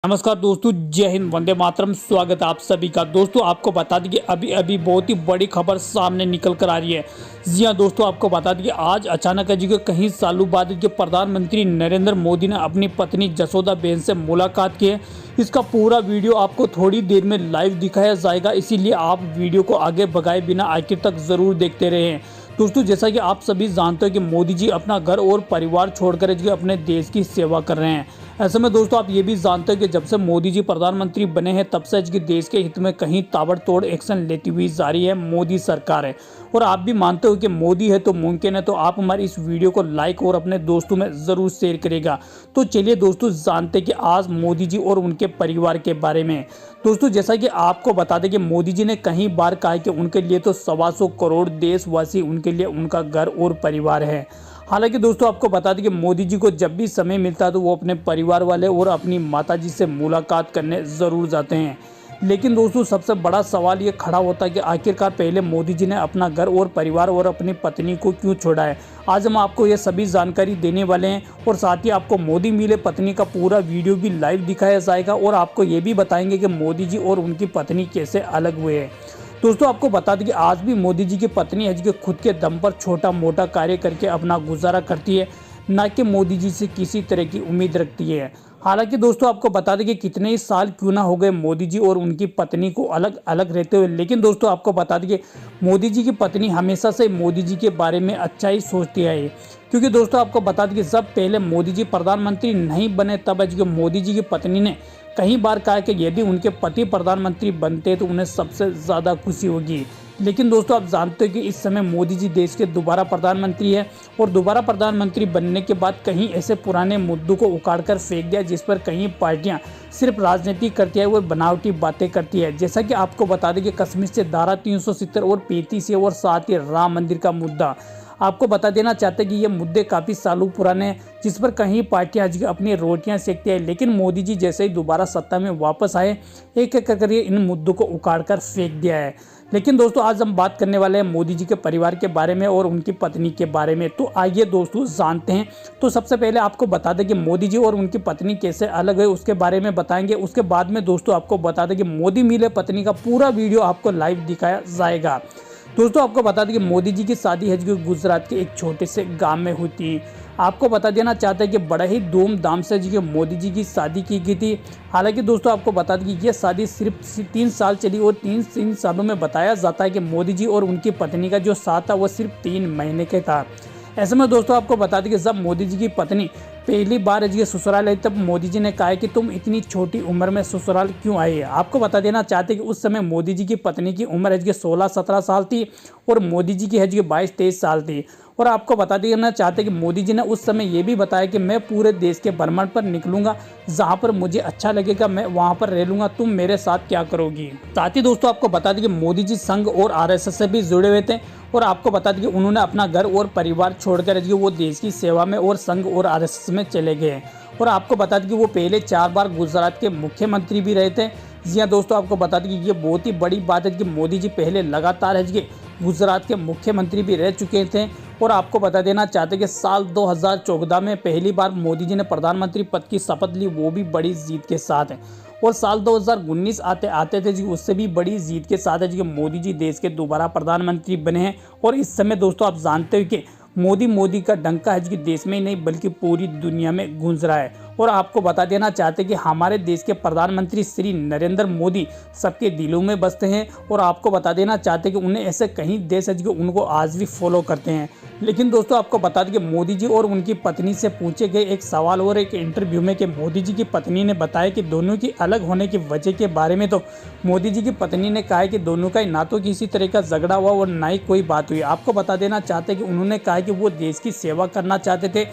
नमस्कार दोस्तों, जय हिंद, वंदे मातरम। स्वागत है आप सभी का। दोस्तों आपको बता दें कि अभी अभी बहुत ही बड़ी खबर सामने निकल कर आ रही है। जी हाँ दोस्तों, आपको बता दें कि आज अचानक जी कई सालों बाद जो प्रधानमंत्री नरेंद्र मोदी ने अपनी पत्नी जसोदा बेन से मुलाकात की है। इसका पूरा वीडियो आपको थोड़ी देर में लाइव दिखाया जाएगा, इसीलिए आप वीडियो को आगे भगाए बिना आखिर तक जरूर देखते रहें। दोस्तों जैसा कि आप सभी जानते हो कि मोदी जी अपना घर और परिवार छोड़कर अपने देश की सेवा कर रहे हैं। ऐसे में दोस्तों आप ये भी जानते हो कि जब से मोदी जी प्रधानमंत्री बने हैं तब से देश के हित में कहीं ताबड़तोड़ एक्शन लेती हुई जारी है मोदी सरकार है। और आप भी मानते हो कि मोदी है तो मुमकिन है, तो आप हमारी इस वीडियो को लाइक और अपने दोस्तों में ज़रूर शेयर करेगा। तो चलिए दोस्तों जानते हैं कि आज मोदी जी और उनके परिवार के बारे में। दोस्तों जैसा कि आपको बता दें कि मोदी जी ने कई बार कहा कि उनके लिए तो 125 करोड़ देशवासी उनके लिए उनका घर और परिवार है। हालांकि दोस्तों आपको बता दें कि मोदी जी को जब भी समय मिलता है तो वो अपने परिवार वाले और अपनी माताजी से मुलाकात करने ज़रूर जाते हैं। लेकिन दोस्तों सबसे बड़ा सवाल ये खड़ा होता है कि आखिरकार पहले मोदी जी ने अपना घर और परिवार और अपनी पत्नी को क्यों छोड़ा है। आज हम आपको ये सभी जानकारी देने वाले हैं और साथ ही आपको मोदी मिले पत्नी का पूरा वीडियो भी लाइव दिखाया जाएगा और आपको ये भी बताएंगे कि मोदी जी और उनकी पत्नी कैसे अलग हुए हैं। दोस्तों आपको बता दें कि आज भी मोदी जी की पत्नी है जो खुद के दम पर छोटा मोटा कार्य करके अपना गुजारा करती है, ना कि मोदी जी से किसी तरह की उम्मीद रखती है। हालांकि दोस्तों आपको बता दें कि कितने ही साल क्यों ना हो गए मोदी जी और उनकी पत्नी को अलग अलग रहते हुए, लेकिन दोस्तों आपको बता दें कि मोदी जी की पत्नी हमेशा से मोदी जी के बारे में अच्छा ही सोचती है। क्योंकि दोस्तों आपको बता दें कि जब पहले मोदी जी प्रधानमंत्री नहीं बने तब मोदी जी की पत्नी ने कई बार कहा कि यदि उनके पति प्रधानमंत्री बनते तो उन्हें सबसे ज़्यादा खुशी होगी। लेकिन दोस्तों आप जानते हो कि इस समय मोदी जी देश के दोबारा प्रधानमंत्री है और दोबारा प्रधानमंत्री बनने के बाद कहीं ऐसे पुराने मुद्दों को उखाड़कर फेंक दिया जिस पर कई पार्टियां सिर्फ राजनीति करती है और बनावटी बातें करती है। जैसा कि आपको बता दें कि कश्मीर से धारा 370 और 35 और साथ ही राम मंदिर का मुद्दा आपको बता देना चाहते हैं कि ये मुद्दे काफ़ी सालों पुराने हैं जिस पर कहीं पार्टियां आज अपनी रोटियां सेकती है। लेकिन मोदी जी जैसे ही दोबारा सत्ता में वापस आए एक एक करके इन मुद्दों को उखाड़कर फेंक दिया है। लेकिन दोस्तों आज हम बात करने वाले हैं मोदी जी के परिवार के बारे में और उनकी पत्नी के बारे में। तो आइए दोस्तों जानते हैं। तो सबसे पहले आपको बता दें कि मोदी जी और उनकी पत्नी कैसे अलग है उसके बारे में बताएंगे। उसके बाद में दोस्तों आपको बता दें कि मोदी मिले पत्नी का पूरा वीडियो आपको लाइव दिखाया जाएगा। दोस्तों आपको बता दें कि मोदी जी की शादी है जो गुजरात के एक छोटे से गांव में हुई थी। आपको बता देना चाहते हैं कि बड़ा ही धूमधाम से जी मोदी जी की शादी की गई थी। हालांकि दोस्तों आपको बता दें कि यह शादी सिर्फ 3 साल चली और 3 सालों में बताया जाता है कि मोदी जी और उनकी पत्नी का जो साथ था वो सिर्फ 3 महीने का था। ऐसे में दोस्तों आपको बता दें कि जब मोदी जी की पत्नी पहली बार जी ससुराल आई तब मोदी जी ने कहा कि तुम इतनी छोटी उम्र में ससुराल क्यों आई है। आपको बता देना चाहते हैं कि उस समय मोदी जी की पत्नी की उम्र है जी 16-17 साल थी और मोदी जी की है जी 22-23 साल थी। और आपको बता देना चाहते हैं कि मोदी जी ने उस समय ये भी बताया कि मैं पूरे देश के भ्रमण पर निकलूंगा, जहां पर मुझे अच्छा लगेगा मैं वहां पर रह लूंगा, तुम मेरे साथ क्या करोगी। साथ ही दोस्तों आपको बता दें कि मोदी जी संघ और आरएसएस से भी जुड़े हुए थे और आपको बता दें कि उन्होंने अपना घर और परिवार छोड़कर वो देश की सेवा में और संघ और आरएसएस में चले गए। और आपको बता दें कि वो पहले 4 बार गुजरात के मुख्यमंत्री भी रहे थे। जी हाँ दोस्तों आपको बता दें कि ये बहुत ही बड़ी बात है कि मोदी जी पहले लगातार है कि गुजरात के मुख्यमंत्री भी रह चुके थे। और आपको बता देना चाहते हैं कि साल 2014 में पहली बार मोदी जी ने प्रधानमंत्री पद की शपथ ली, वो भी बड़ी जीत के साथ है। और साल 2019 आते थे जी उससे भी बड़ी जीत के साथ है जी मोदी जी देश के दोबारा प्रधानमंत्री बने हैं। और इस समय दोस्तों आप जानते हो कि मोदी का डंका है जी देश में ही नहीं बल्कि पूरी दुनिया में गूंज रहा है। और आपको बता देना चाहते हैं कि हमारे देश के प्रधानमंत्री श्री नरेंद्र मोदी सबके दिलों में बसते हैं। और आपको बता देना चाहते हैं कि उन्हें ऐसे कई देश है जो उनको आज भी फॉलो करते हैं। लेकिन दोस्तों आपको बता दें कि मोदी जी और उनकी पत्नी से पूछे गए एक सवाल और एक इंटरव्यू में कि मोदी जी की पत्नी ने बताया कि दोनों की अलग होने की वजह के बारे में, तो मोदी जी की पत्नी ने कहा कि दोनों का ना तो किसी तरह का झगड़ा हुआ और ना ही कोई बात हुई। आपको बता देना चाहते हैं कि उन्होंने कहा कि वो देश की सेवा करना चाहते थे,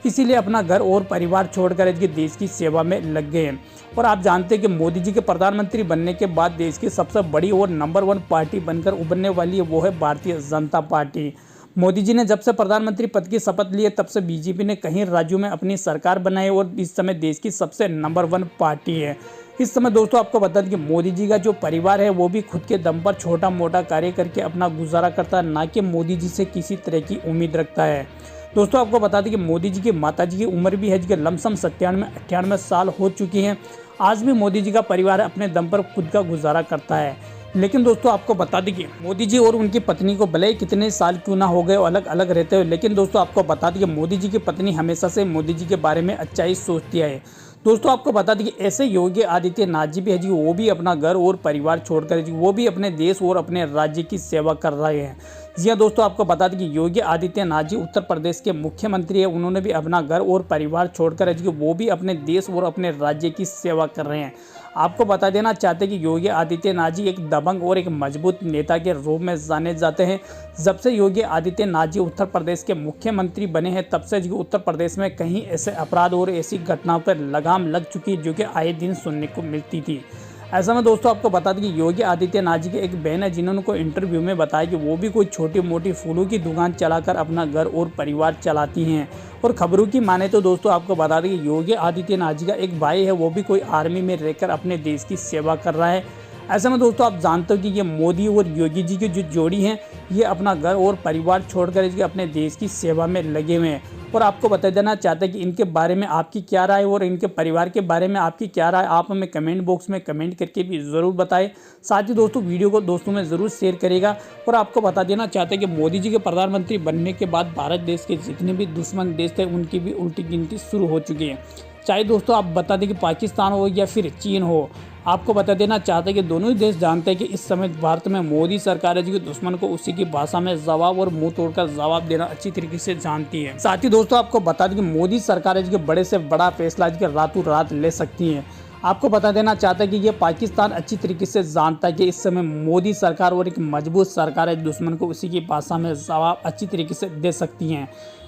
इसीलिए अपना घर और परिवार छोड़कर देश की सेवा में लग गए हैं। और आप जानते हैं कि मोदी जी के प्रधानमंत्री बनने के बाद देश की सबसे बड़ी और नंबर 1 पार्टी बनकर उभरने वाली है वो है भारतीय जनता पार्टी। मोदी जी ने जब से प्रधानमंत्री पद की शपथ ली है तब से बीजेपी ने कई राज्यों में अपनी सरकार बनाई और इस समय देश की सबसे नंबर 1 पार्टी है। इस समय दोस्तों आपको बता दें कि मोदी जी का जो परिवार है वो भी खुद के दम पर छोटा मोटा कार्य करके अपना गुजारा करता है, ना कि मोदी जी से किसी तरह की उम्मीद रखता है। दोस्तों आपको बता दें कि मोदी जी की माता जी की उम्र भी है जी लमसम 97-98 साल हो चुकी हैं। आज भी मोदी जी का परिवार अपने दम पर खुद का गुजारा करता है। लेकिन दोस्तों आपको बता दें कि मोदी जी और उनकी पत्नी को भले ही कितने साल क्यों ना हो गए अलग अलग रहते हुए, लेकिन दोस्तों आपको बता दें कि मोदी जी की पत्नी हमेशा से मोदी जी के बारे में अच्छा ही सोचती है। दोस्तों आपको बता दें कि ऐसे योगी आदित्यनाथ जी भी है जी, वो भी अपना घर और परिवार छोड़कर जी वो भी अपने देश और अपने राज्य की सेवा कर रहे हैं। जी हाँ दोस्तों, आपको बता दें कि योगी आदित्यनाथ जी उत्तर प्रदेश के मुख्यमंत्री है, उन्होंने भी अपना घर और परिवार छोड़कर जी वो भी अपने देश और अपने राज्य की सेवा कर रहे हैं। आपको बता देना चाहते हैं कि योगी आदित्यनाथ जी एक दबंग और एक मजबूत नेता के रूप में जाने जाते हैं। जब से योगी आदित्यनाथ जी उत्तर प्रदेश के मुख्यमंत्री बने हैं, तब से जी उत्तर प्रदेश में कहीं ऐसे अपराध और ऐसी घटनाओं पर लगाम लग चुकी है जो कि आए दिन सुनने को मिलती थी। ऐसा में दोस्तों आपको बता दें कि योगी आदित्यनाथ जी की एक बहन है, जिन्होंने को इंटरव्यू में बताया कि वो भी कोई छोटी मोटी फूलों की दुकान चलाकर अपना घर और परिवार चलाती हैं। और खबरों की माने तो दोस्तों आपको बता दें कि योगी आदित्यनाथ जी का एक भाई है, वो भी कोई आर्मी में रहकर अपने देश की सेवा कर रहा है। ऐसे में दोस्तों आप जानते हो कि ये मोदी और योगी जी की जो जोड़ी है, ये अपना घर और परिवार छोड़कर अपने देश की सेवा में लगे हुए हैं। और आपको बता देना चाहते हैं कि इनके बारे में आपकी क्या राय और इनके परिवार के बारे में आपकी क्या राय, आप हमें कमेंट बॉक्स में कमेंट करके भी ज़रूर बताएं। साथ ही दोस्तों वीडियो को दोस्तों में ज़रूर शेयर करेगा। और आपको बता देना चाहते हैं कि मोदी जी के प्रधानमंत्री बनने के बाद भारत देश के जितने भी दुश्मन देश थे, उनकी भी उल्टी गिनती शुरू हो चुकी है। चाहे दोस्तों आप बता दें कि पाकिस्तान हो या फिर चीन हो, आपको बता देना चाहते हैं कि दोनों ही देश जानते हैं कि इस समय भारत में मोदी सरकार है जो दुश्मन को उसी की भाषा में जवाब और मुंह तोड़कर जवाब देना अच्छी तरीके से जानती है। साथ ही दोस्तों आपको बता दें कि मोदी सरकार है जो बड़े से बड़ा फैसला रातों रात ले सकती है। आपको बता देना चाहता है कि ये पाकिस्तान अच्छी तरीके से जानता है कि इस समय मोदी सरकार और एक मजबूत सरकार है, दुश्मन को उसी की भाषा में जवाब अच्छी तरीके से दे सकती हैं।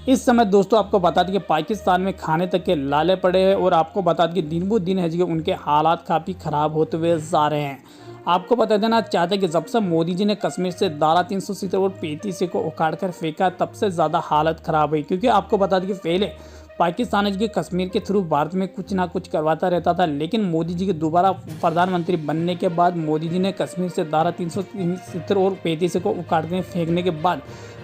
इस समय दोस्तों आपको बता दें कि पाकिस्तान में खाने तक के लाले पड़े हैं। और आपको बता दें कि दिन ब दिन है जी उनके हालात काफ़ी ख़राब होते हुए जा रहे हैं। आपको बता देना चाहते हैं कि जब से मोदी जी ने कश्मीर से धारा 370 और 35 को उखाड़ कर फेंका, तब से ज़्यादा हालत ख़राब हुई। क्योंकि आपको बता दें कि पहले पाकिस्तान जी के कश्मीर के थ्रू भारत में कुछ ना कुछ करवाता रहता था, लेकिन मोदी जी के दोबारा प्रधानमंत्री बनने के बाद मोदी जी ने कश्मीर से धारा 370 और 35 को उखाड़ कर फेंकने के बाद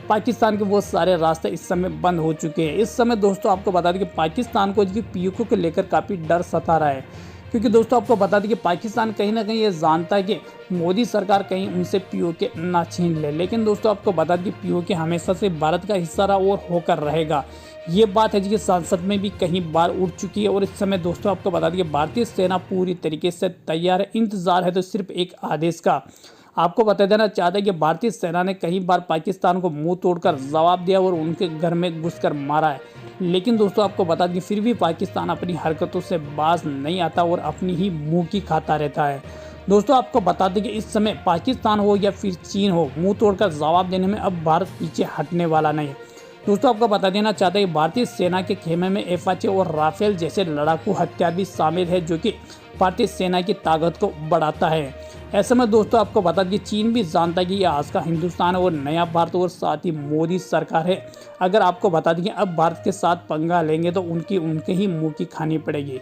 पाकिस्तान के वो सारे रास्ते इस समय बंद हो चुके हैं। इस समय दोस्तों आपको बता दें कि पाकिस्तान को पीओके को लेकर काफ़ी डर सता रहा है। क्योंकि दोस्तों आपको बता दें कि पाकिस्तान कहीं ना कहीं ये जानता है कि मोदी सरकार कहीं उनसे पीओके ना छीन ले। लेकिन दोस्तों आपको बता दें कि पीओके हमेशा से भारत का हिस्सा रहा और होकर रहेगा। ये बात है जी संसद में भी कहीं बार उठ चुकी है। और इस समय दोस्तों आपको बता दें कि भारतीय सेना पूरी तरीके से तैयार है, इंतजार है तो सिर्फ एक आदेश का। आपको बता देना चाहते हैं कि भारतीय सेना ने कई बार पाकिस्तान को मुंह तोड़कर जवाब दिया और उनके घर में घुसकर मारा है। लेकिन दोस्तों आपको बता दें फिर भी पाकिस्तान अपनी हरकतों से बाज नहीं आता और अपनी ही मुंह की खाता रहता है। दोस्तों आपको बता दें कि इस समय पाकिस्तान हो या फिर चीन हो, मुंह तोड़कर जवाब देने में अब भारत पीछे हटने वाला नहीं। दोस्तों आपको बता देना चाहते हैं कि भारतीय सेना के खेमे में एपाचे और राफेल जैसे लड़ाकू हथियार भी शामिल है, जो कि भारतीय सेना की ताकत को बढ़ाता है। ऐसे में दोस्तों आपको बता दें कि चीन भी जानता है कि यह आज का हिंदुस्तान है और नया भारत और साथ ही मोदी सरकार है। अगर आपको बता दें कि अब भारत के साथ पंगा लेंगे तो उनके ही मुंह की खानी पड़ेगी।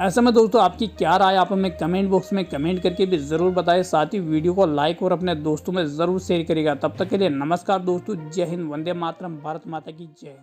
ऐसे में दोस्तों आपकी क्या राय, आप हमें कमेंट बॉक्स में कमेंट करके भी ज़रूर बताएं। साथ ही वीडियो को लाइक और अपने दोस्तों में ज़रूर शेयर करिएगा। तब तक के लिए नमस्कार दोस्तों, जय हिंद, वंदे मातरम, भारत माता की जय।